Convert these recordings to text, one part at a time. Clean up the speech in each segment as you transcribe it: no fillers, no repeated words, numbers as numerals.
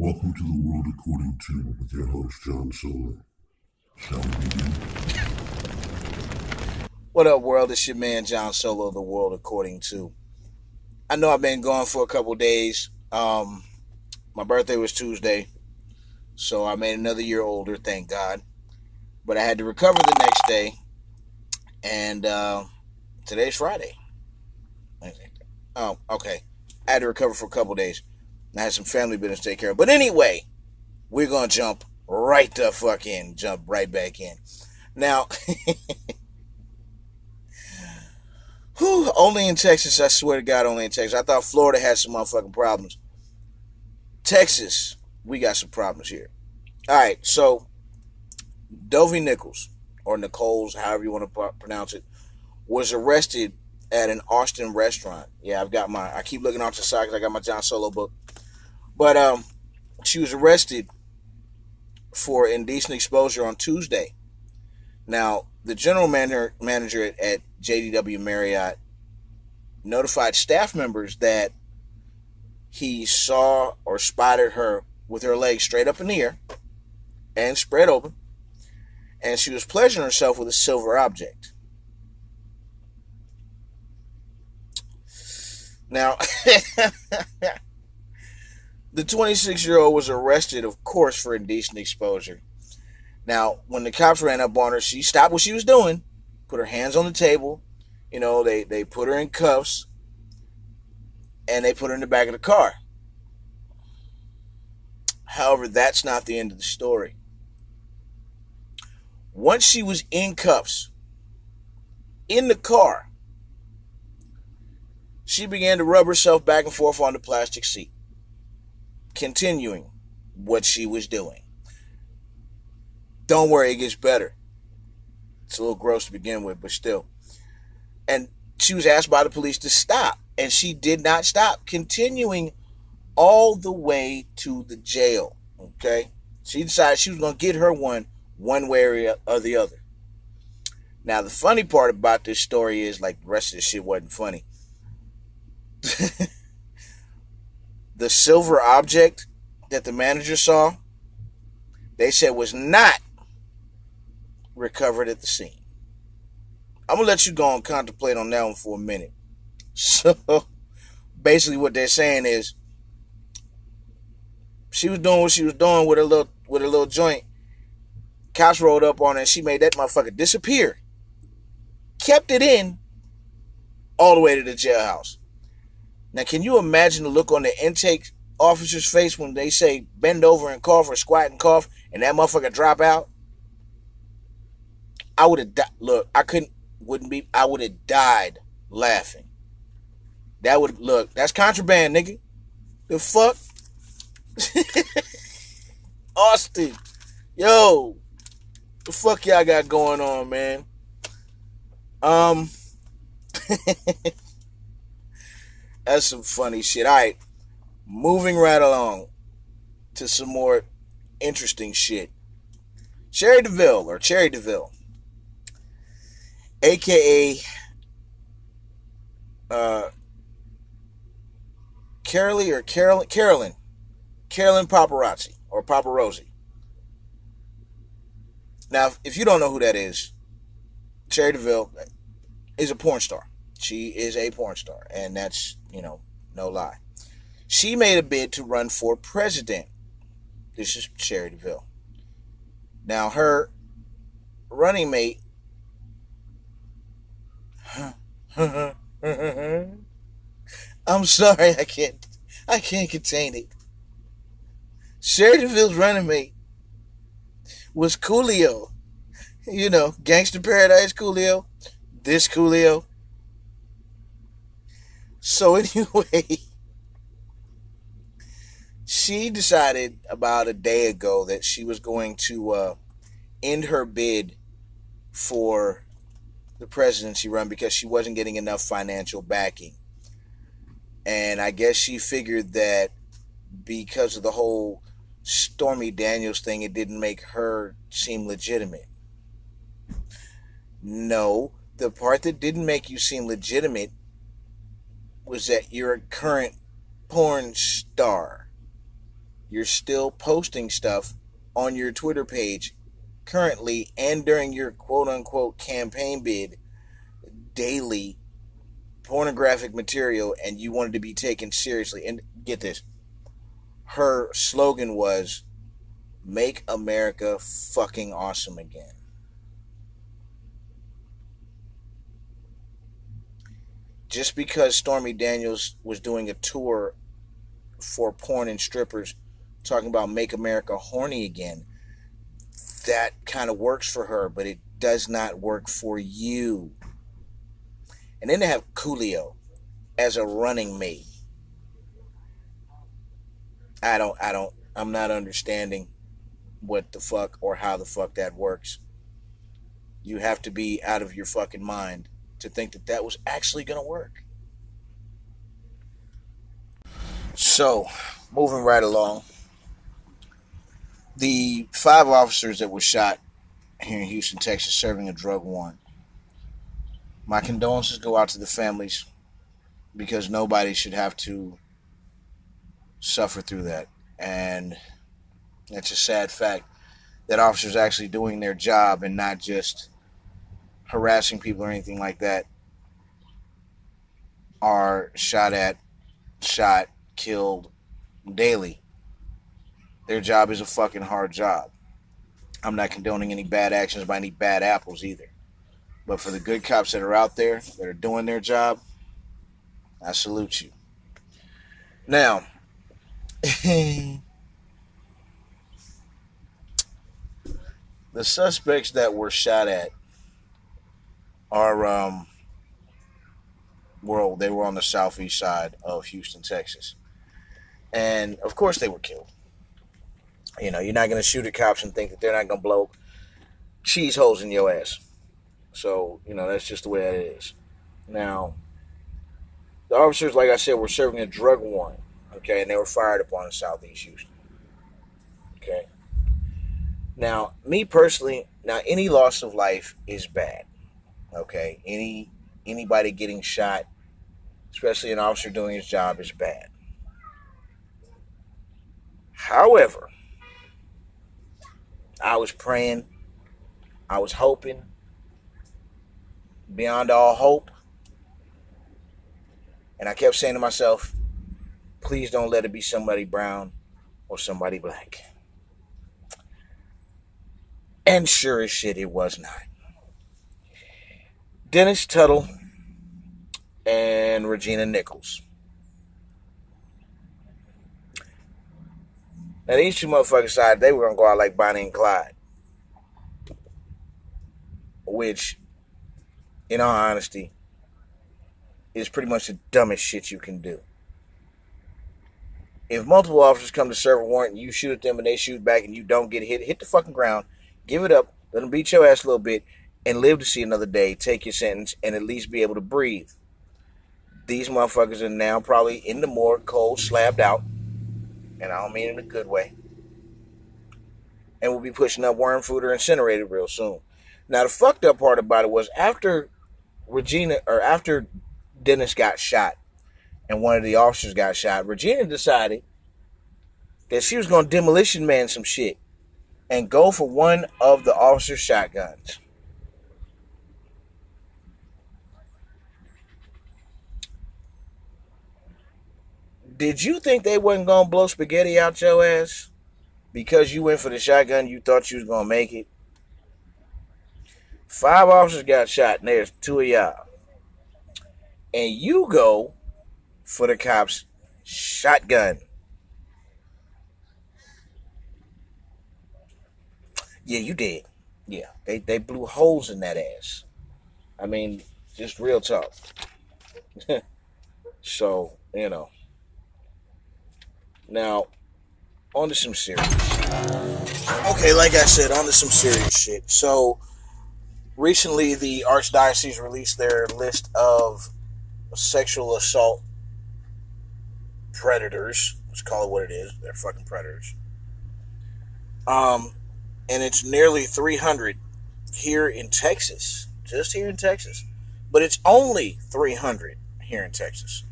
Welcome to the World According to with your host, John Solo. Shall we begin? What up, world? It's your man, John Solo, the world according to. I know I've been gone for a couple days. My birthday was Tuesday, so I made another year older, thank God. But I had to recover the next day, and today's Friday. Oh, okay. I had to recover for a couple days. I had some family business to take care of. But anyway, we're going to jump right the fuck in. Jump right back in. Now, only in Texas, I swear to God, only in Texas. I thought Florida had some motherfucking problems. Texas, we got some problems here. All right, so Dovey Nichols, or Nichols, however you want to pronounce it, was arrested at an Austin restaurant. Yeah, I keep looking off to the side because I got my John Solo book. But she was arrested for indecent exposure on Tuesday. Now, the general manager at JDW Marriott notified staff members that he saw or spotted her with her legs straight up in the air and spread open, and she was pleasuring herself with a silver object. Now, the 26-year-old was arrested, of course, for indecent exposure. Now, when the cops ran up on her, she stopped what she was doing, put her hands on the table. You know, they put her in cuffs, and they put her in the back of the car. However, that's not the end of the story. Once she was in cuffs, in the car, she began to rub herself back and forth on the plastic seat, continuing what she was doing. Don't worry, it gets better. It's a little gross to begin with, but still. And she was asked by the police to stop, and she did not stop, continuing all the way to the jail. Okay? She decided she was going to get her one way or the other. Now, the funny part about this story is, like, the rest of this shit wasn't funny. The silver object that the manager saw, they said was not recovered at the scene. I'm going to let you go and contemplate on that one for a minute. So, basically what they're saying is, she was doing what she was doing with her little joint. Cops rolled up on her and she made that motherfucker disappear. Kept it in all the way to the jailhouse. Now, can you imagine the look on the intake officer's face when they say bend over and cough or squat and cough and that motherfucker drop out? I would have look, I would have died laughing. That's contraband, nigga. The fuck? Austin. Yo. The fuck y'all got going on, man? That's some funny shit. All right. Moving right along to some more interesting shit. Cherry DeVille, a.k.a. Carolyn Paparazzi, or Paparazzi. Now, if you don't know who that is, Cherry DeVille is a porn star. She is a porn star, and that's, no lie. She made a bid to run for president. This is Cherry DeVille. Now, her running mate, I'm sorry, I can't contain it. Cherry DeVille's running mate was Coolio. Gangsta Paradise Coolio. This Coolio. So anyway, she decided about a day ago that she was going to end her bid for the presidency run because she wasn't getting enough financial backing. And I guess she figured that because of the whole Stormy Daniels thing, it didn't make her seem legitimate. No, the part that didn't make you seem legitimate was that you're a current porn star. you're still posting stuff on your Twitter page currently and during your quote unquote campaign bid daily pornographic material, and you wanted to be taken seriously. And get this, her slogan was "Make America fucking awesome again." Just because Stormy Daniels was doing a tour for porn and strippers talking about "Make America horny again," that kind of works for her, but it does not work for you. And then they have Coolio as a running mate. I'm not understanding what the fuck or how the fuck that works. You have to be out of your fucking mind to think that that was actually going to work. So, moving right along. The 5 officers that were shot here in Houston, Texas, serving a drug warrant. My condolences go out to the families, because nobody should have to suffer through that. And it's a sad fact that officers actually doing their job and not just harassing people or anything like that are shot, killed daily. Their job is a fucking hard job. I'm not condoning any bad actions by any bad apples either. But for the good cops that are out there that are doing their job, I salute you. Now, the suspects that were shot at are, they were on the southeast side of Houston, Texas. And, of course, they were killed. You know, you're not going to shoot at cops and think that they're not going to blow cheese holes in your ass. So, you know, that's just the way it is. Now, the officers, like I said, were serving a drug warrant, okay, and they were fired upon in southeast Houston, okay. Now, me personally, any loss of life is bad, okay. Anybody getting shot, especially an officer doing his job, is bad. However, I was praying, I was hoping, beyond all hope. And I kept saying to myself, please don't let it be somebody brown or somebody black. And sure as shit, it was not. Dennis Tuttle and Regina Nichols. Now, these two motherfuckers decided they were going to go out like Bonnie and Clyde. Which, in all honesty, is pretty much the dumbest shit you can do. If multiple officers come to serve a warrant and you shoot at them and they shoot back and you don't get hit the fucking ground, give it up, let them beat your ass a little bit, and live to see another day, take your sentence, and at least be able to breathe. These motherfuckers are now probably in the morgue, cold, slabbed out, and I don't mean in a good way, and will be pushing up worm food or incinerated real soon. Now, the fucked up part about it was after Dennis got shot and one of the officers got shot, Regina decided that she was going to demolition man some shit and go for one of the officer's shotguns. Did you think they wasn't going to blow spaghetti out your ass because you went for the shotgun, you thought you was going to make it? 5 officers got shot, and there's 2 of y'all. And you go for the cops' shotgun. Yeah, you did. Yeah, they blew holes in that ass. I mean, just real talk. So, you know. Now, on to some serious shit. Okay, like I said, on to some serious shit. So, recently the Archdiocese released their list of sexual assault predators. Let's call it what it is. They're fucking predators. And it's nearly 300 here in Texas. Just here in Texas. But it's only 300 here in Texas.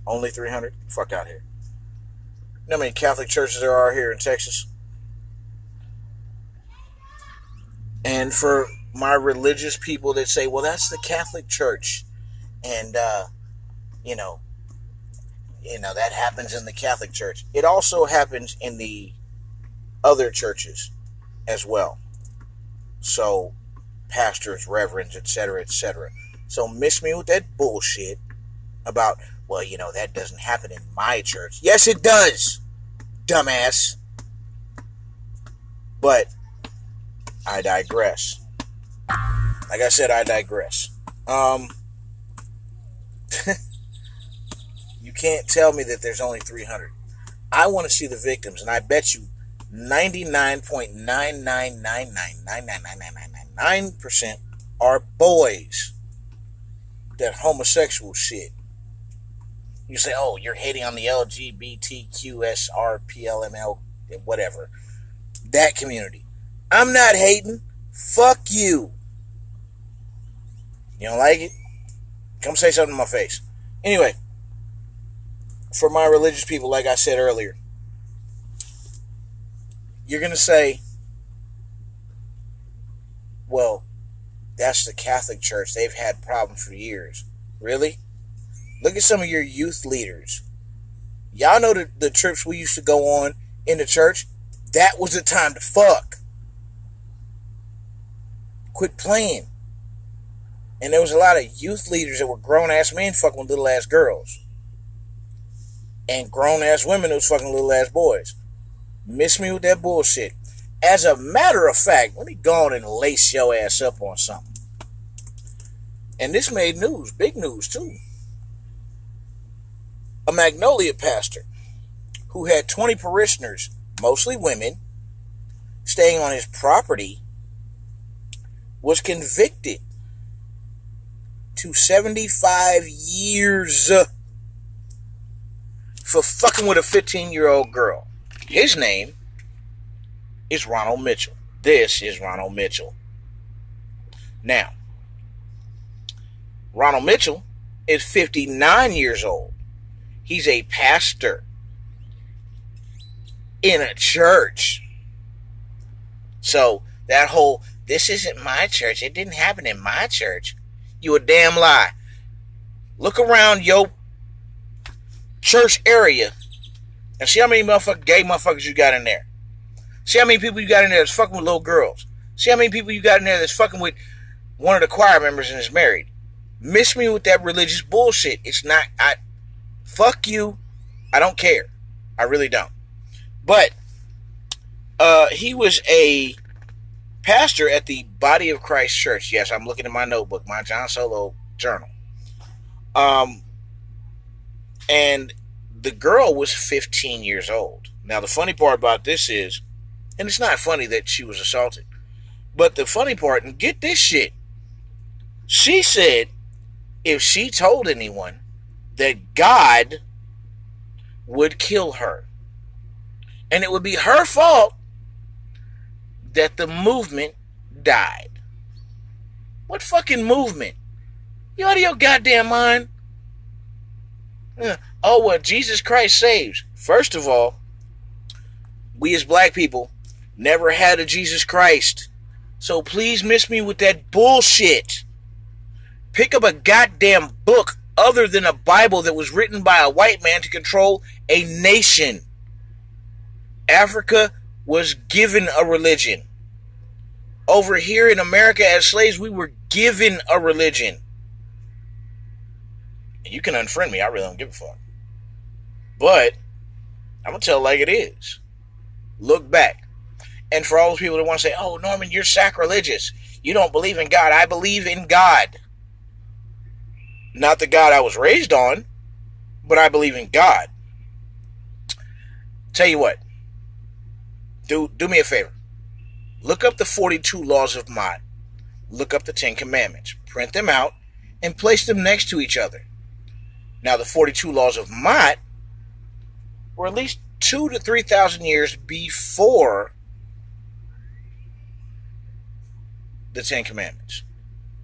Only 300? Fuck out here. You know how many Catholic churches there are here in Texas? And for my religious people that say, well, that's the Catholic Church. And, you know, that happens in the Catholic Church. It also happens in the other churches as well. So, pastors, reverends, etc., etc. So, miss me with that bullshit about, well, that doesn't happen in my church. Yes, it does, dumbass. But I digress. Like I said, I digress. You can't tell me that there's only 300. I want to see the victims, and I bet you 99.999999999% are boys. That homosexual shit. You say, oh, you're hating on the LGBTQSRPLML, whatever. That community. I'm not hating. Fuck you. You don't like it? Come say something to my face. Anyway, for my religious people, like I said earlier, you're going to say, well, that's the Catholic Church. They've had problems for years. Really? Look at some of your youth leaders. Y'all know the trips we used to go on in the church? That was the time to fuck. Quit playing. And there was a lot of youth leaders that were grown-ass men fucking with little-ass girls. And grown-ass women that was fucking little-ass boys. Miss me with that bullshit. As a matter of fact, let me go on and lace your ass up on something. And this made news. Big news, too. A Magnolia pastor who had 20 parishioners, mostly women, staying on his property, was convicted to 75 years for fucking with a 15-year-old girl. His name is Ronald Mitchell. This is Ronald Mitchell. Now, Ronald Mitchell is 59 years old. He's a pastor in a church. So that whole, this isn't my church, it didn't happen in my church, you a damn lie. Look around your church area and see how many gay motherfuckers you got in there. See how many people you got in there that's fucking with little girls. See how many people you got in there that's fucking with one of the choir members and is married. Miss me with that religious bullshit. It's not, fuck you. I don't care. I really don't. But he was a pastor at the Body of Christ Church. Yes, I'm looking at my notebook, my John Solo journal. And the girl was 15 years old. Now, the funny part about this is, and it's not funny that she was assaulted, but the funny part, and get this shit, she said if she told anyone that God would kill her, and it would be her fault that the movement died. What fucking movement? You out of your goddamn mind? Oh, well, Jesus Christ saves. First of all, we as black people never had a Jesus Christ. So please miss me with that bullshit. Pick up a goddamn book other than a Bible that was written by a white man to control a nation. Africa was given a religion. Over here in America as slaves, we were given a religion. And you can unfriend me, I really don't give a fuck. But I'm going to tell it like it is. Look back. And for all those people that want to say, oh, Norman, you're sacrilegious. You don't believe in God. I believe in God. Not the God I was raised on, but I believe in God. Tell you what. Do me a favor. Look up the 42 laws of Mott. Look up the 10 commandments. Print them out and place them next to each other. Now, the 42 laws of Mott were at least 2,000 to 3,000 years before the 10 commandments,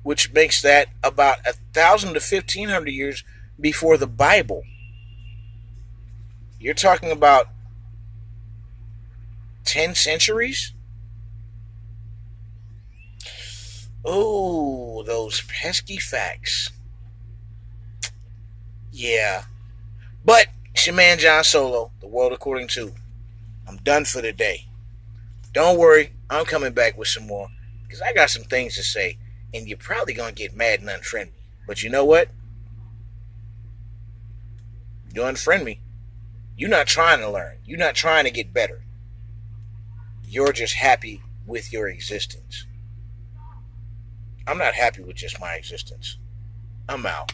which makes that about 1,000 to 1,500 years before the Bible. You're talking about 10 centuries? Oh, those pesky facts. Yeah. But it's your man John Solo, The World According to. I'm done for the day. Don't worry, I'm coming back with some more because I got some things to say, and you're probably gonna get mad and unfriend me. But you know what? You unfriend me. You're not trying to learn. You're not trying to get better. You're just happy with your existence. I'm not happy with just my existence. I'm out.